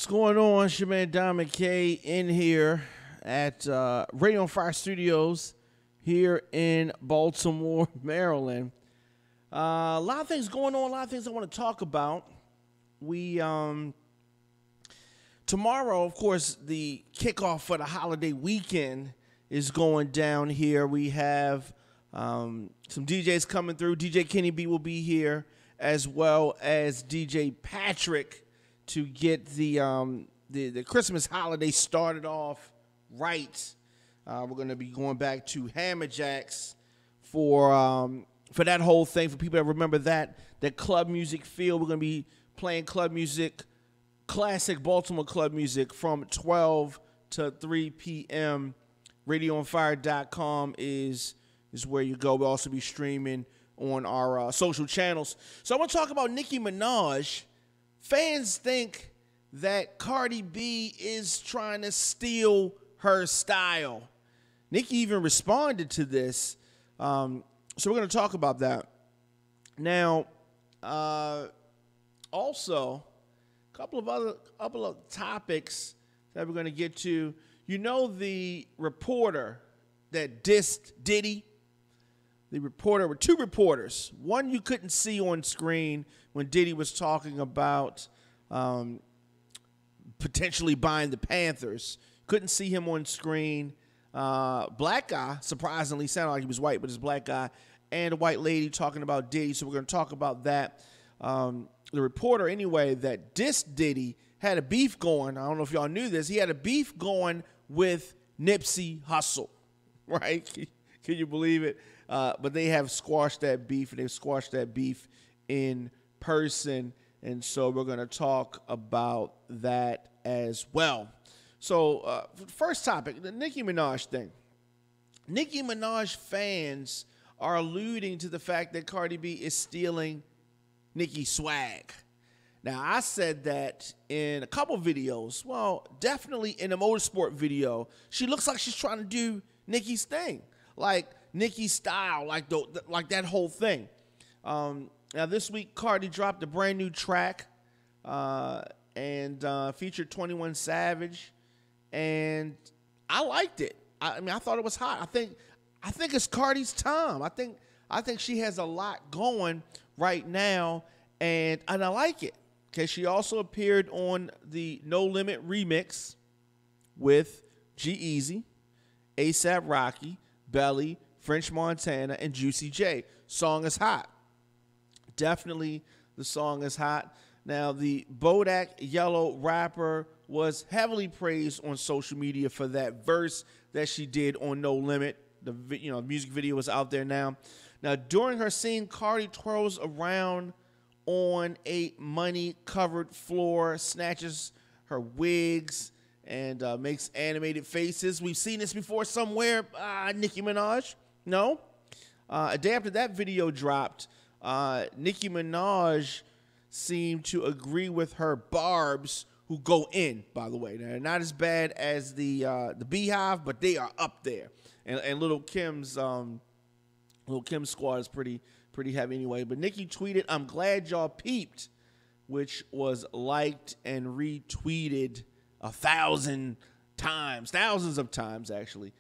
What's going on? It's your man Don McKay in here at Radio on Fire Studios here in Baltimore, Maryland. A lot of things going on, a lot of things I want to talk about. We tomorrow, of course, the kickoff for the holiday weekend is going down here. We have some DJs coming through. DJ Kenny B will be here, as well as DJ Patrick, to get the Christmas holiday started off right. We're going to be going back to Hammer Jacks for that whole thing. For people that remember that club music feel, we're going to be playing club music, classic Baltimore club music from 12 to 3 p.m. RadioOnFire.com is where you go. We'll also be streaming on our social channels. So I want to talk about Nicki Minaj. Fans think that Cardi B is trying to steal her style. Nicki even responded to this. So we're going to talk about that. Now, also, a couple of topics that we're going to get to. You know the reporter that dissed Diddy? The reporter were two reporters. One you couldn't see on screen when Diddy was talking about potentially buying the Panthers. Couldn't see him on screen. Black guy, surprisingly, sounded like he was white, but it's black guy. And a white lady talking about Diddy. So we're going to talk about that. The reporter, anyway, that dissed Diddy had a beef going. I don't know if y'all knew this. He had a beef going with Nipsey Hussle, right? Can you believe it? But they have squashed that beef, and they've squashed that beef in person. And so we're going to talk about that as well. So first topic, the Nicki Minaj thing. Nicki Minaj fans are alluding to the fact that Cardi B is stealing Nicki's swag. Now, I said that in a couple videos. Well, definitely in a motorsport video. She looks like she's trying to do Nicki's thing, like Nickis Style, like that whole thing. Now, this week, Cardi dropped a brand new track and featured 21 Savage, and I liked it. I mean, I thought it was hot. I think it's Cardi's time. I think she has a lot going right now, and I like it. Okay, she also appeared on the No Limit remix with G-Eazy, A$AP Rocky, Belly, French Montana, and Juicy J. Song is hot. Definitely the song is hot. Now, the Bodak Yellow rapper was heavily praised on social media for that verse that she did on No Limit. The music video is out there now. Now, during her scene, Cardi twirls around on a money-covered floor, snatches her wigs, and makes animated faces. We've seen this before somewhere. Nicki Minaj? No? A day after that video dropped, Nicki Minaj seemed to agree with her barbs, who go in, by the way. They're not as bad as the Beehive, but they are up there. And Lil' Kim's squad is pretty heavy anyway. But Nicki tweeted, "I'm glad y'all peeped," which was liked and retweeted 1,000 times, thousands of times actually.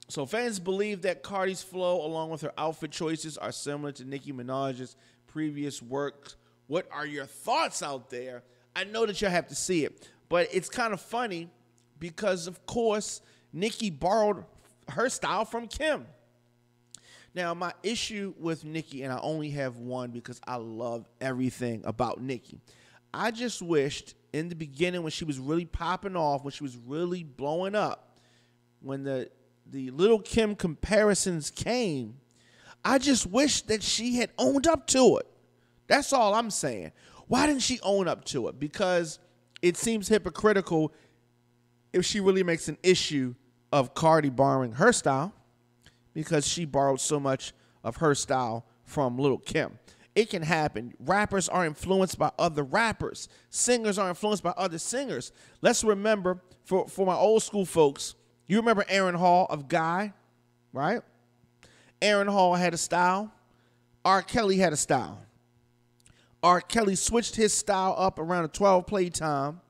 So fans believe that Cardi's flow, along with her outfit choices, are similar to Nicki Minaj's previous work. What are your thoughts out there? I know that y'all have to see it, but it's kind of funny because, of course, Nicki borrowed her style from Kim. Now, my issue with Nicki, and I only have one because I love everything about Nicki. I just wished in the beginning, when she was really popping off, when she was really blowing up, when the Lil' Kim comparisons came, I just wish that she had owned up to it. That's all I'm saying. Why didn't she own up to it? Because it seems hypocritical if she really makes an issue of Cardi borrowing her style, because she borrowed so much of her style from Lil' Kim. It can happen. Rappers are influenced by other rappers. Singers are influenced by other singers. Let's remember, for my old school folks, you remember Aaron Hall of Guy, right? Aaron Hall had a style. R. Kelly had a style. R. Kelly switched his style up around the 12 play time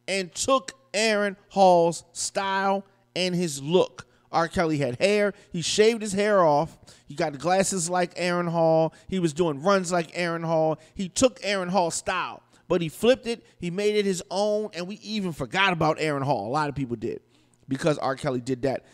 and took Aaron Hall's style and his look. R. Kelly had hair. He shaved his hair off. He got glasses like Aaron Hall. He was doing runs like Aaron Hall. He took Aaron Hall's style, but he flipped it. He made it his own, and we even forgot about Aaron Hall. A lot of people did because R. Kelly did that.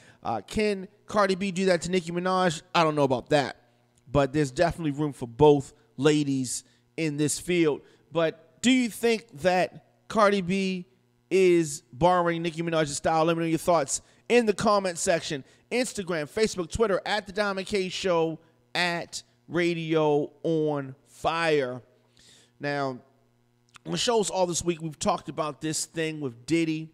Can Cardi B do that to Nicki Minaj? I don't know about that, but there's definitely room for both ladies in this field. But do you think that Cardi B is borrowing Nicki Minaj's style? Let me know your thoughts in the comment section. Instagram, Facebook, Twitter, at The Diamond K Show, at Radio on Fire. Now, on the shows all this week, we've talked about this thing with Diddy.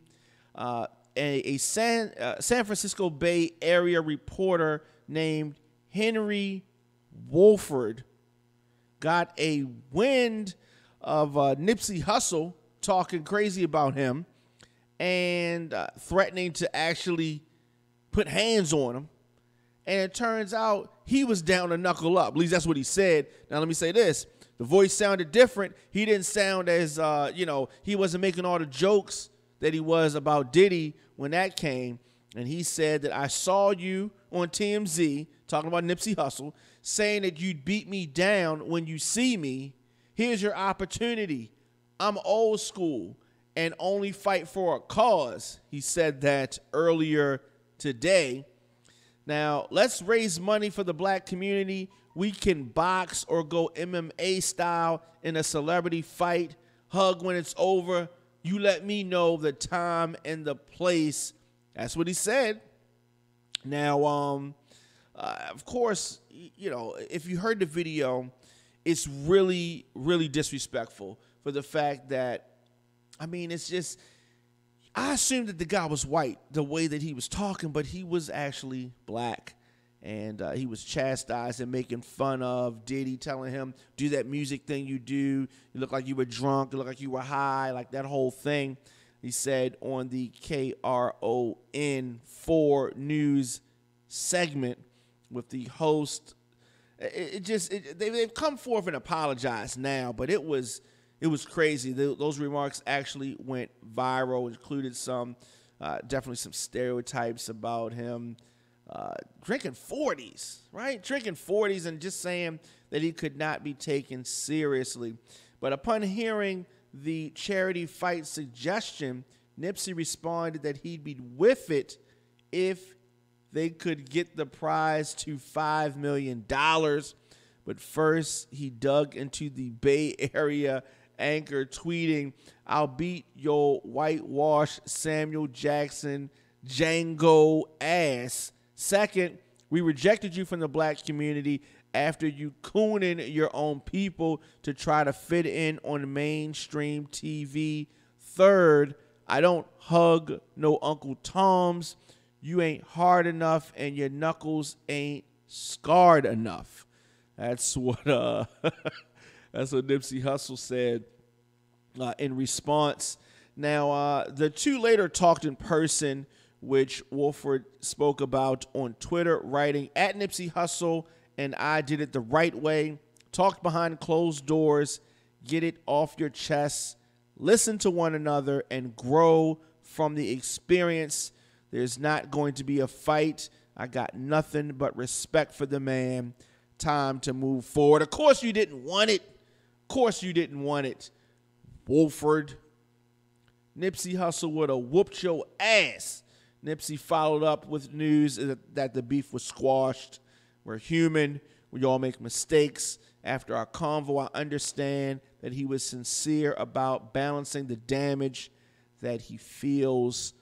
A San Francisco Bay Area reporter named Henry Wolford got a wind of Nipsey Hussle talking crazy about him and threatening to actually put hands on him. And it turns out he was down to knuckle up. At least that's what he said. Now, let me say this. The voice sounded different. He didn't sound as, he wasn't making all the jokes that he was about Diddy when that came. And he said that I saw you on TMZ, talking about Nipsey Hussle, saying that you'd beat me down when you see me. Here's your opportunity. I'm old school and only fight for a cause. He said that earlier today. Now, let's raise money for the black community. We can box or go MMA style in a celebrity fight. Hug when it's over. You let me know the time and the place. That's what he said. Now, of course, if you heard the video, it's really, really disrespectful for the fact that, it's just, I assumed that the guy was white the way that he was talking, but he was actually black. And he was chastised and making fun of Diddy, telling him, do that music thing you do. You look like you were drunk. You look like you were high, like that whole thing. He said on the KRON4 news segment with the host. They've come forth and apologized now, but it was crazy. Those remarks actually went viral, included definitely some stereotypes about him. Drinking 40s, right? Drinking 40s and just saying that he could not be taken seriously. But upon hearing the charity fight suggestion, Nipsey responded that he'd be with it if they could get the prize to $5 million. But first, he dug into the Bay Area anchor, tweeting, I'll beat your whitewash Samuel Jackson Django ass. Second, we rejected you from the black community after you cooning your own people to try to fit in on mainstream TV. Third, I don't hug no Uncle Toms. You ain't hard enough and your knuckles ain't scarred enough. That's what Nipsey Hussle said in response. Now, the two later talked in person, which Wolford spoke about on Twitter, writing, at Nipsey Hussle and I did it the right way. Talked behind closed doors. Get it off your chest. Listen to one another and grow from the experience. There's not going to be a fight. I got nothing but respect for the man. Time to move forward. Of course you didn't want it. Of course you didn't want it, Wolford. Nipsey Hussle would have whooped your ass. Nipsey followed up with news that the beef was squashed. We're human. We all make mistakes. After our convo, I understand that he was sincere about balancing the damage that he feels,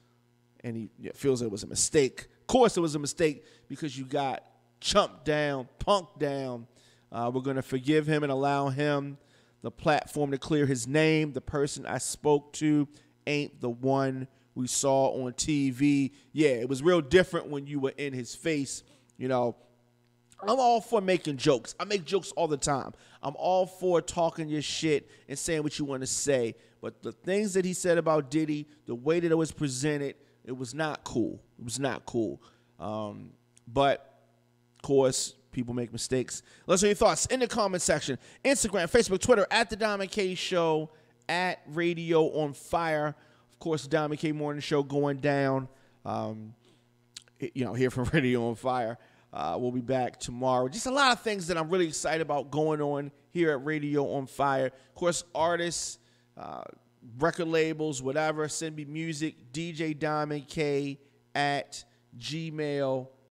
and he feels it was a mistake. Of course it was a mistake because you got chumped down, punked down. We're going to forgive him and allow him the platform to clear his name. The person I spoke to ain't the one we saw on TV. Yeah, it was real different when you were in his face. I'm all for making jokes. I make jokes all the time. I'm all for talking your shit and saying what you want to say. But the things that he said about Diddy, the way that it was presented, it was not cool. It was not cool. But, of course, people make mistakes. Let's know your thoughts in the comment section. Instagram, Facebook, Twitter, at The Diamond K Show, at Radio on Fire. Of course, Diamond K Morning Show going down. Here from Radio on Fire. We'll be back tomorrow. Just a lot of things that I'm really excited about going on here at Radio on Fire. Of course, artists, record labels, whatever, send me music, DJ Diamond K at gmail.com.